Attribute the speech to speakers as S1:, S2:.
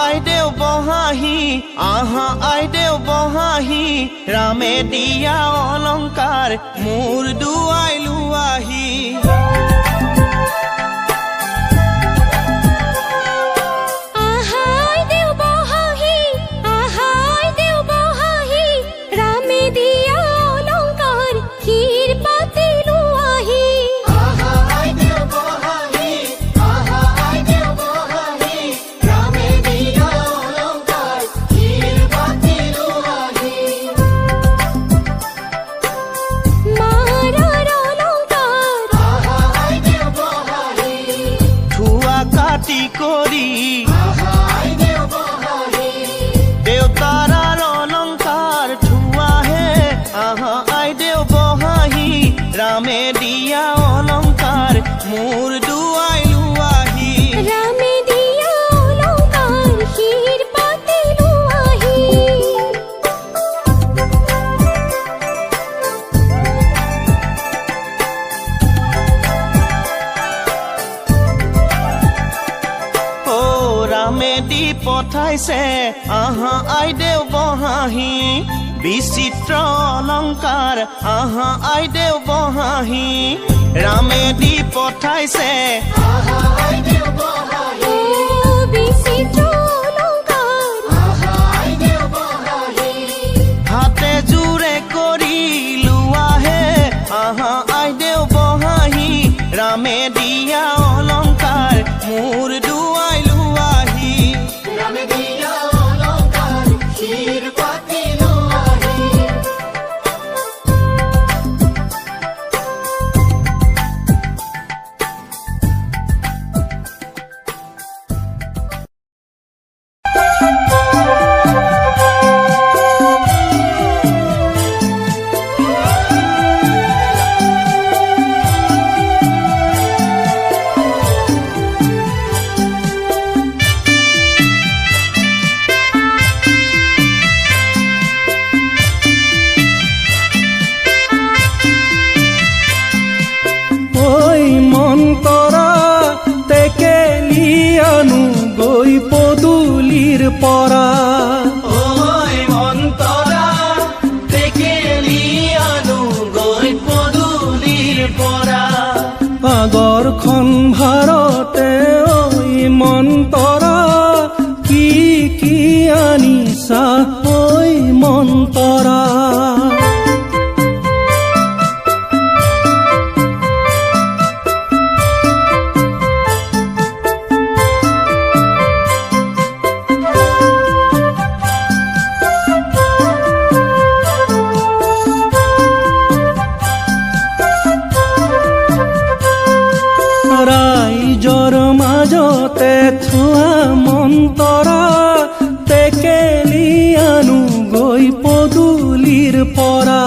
S1: আইদেউ বহাহি আহা আইদেউ বহাহি ৰামে দিয়া অলংকাৰ মোৰ দুৱাই লোৱাহি কৰি দেউতাৰ অলংকাৰ থোৱাহে আহা আইদেউ বহাহি ৰামে দিয়া অলংকাৰ মোৰ দুৱাই লোৱাহি
S2: ৰামে দিয়া অলংকাৰ শিৰ পাতি লোৱাহি
S1: ৰামে দি পঠাইছে আহা আইদেউ বহাহি বিচিত্ৰ অলংকাৰ আহা আইদেউ বহাহি ৰামে দি পঠাইছে
S2: আহা আইদেউ বহাহি বিচিত্ৰ অলংকাৰ আহা আইদেউ বহাহি
S1: হাতে জোৰে কৰি লোৱাহে আহা আইদেউ বহাহি ৰামে দিয়া অলংকাৰ মোৰ দুৱাই লোৱাহি
S2: ৰামে দিয়া অলংকাৰ শিৰ পাতি লোৱাহি
S1: পৰা ঐ অন্তৰা টেকেলি আনো গৈ পদূলিৰ পৰা
S3: আগৰখন ভাৰতে ঐ মন্তৰা কি কি আনিছা ঐ মন্তৰা ৰাইজৰ মাজতে থোৱা মন্তৰা টেকেলি আনো গৈ পদূলিৰ পৰা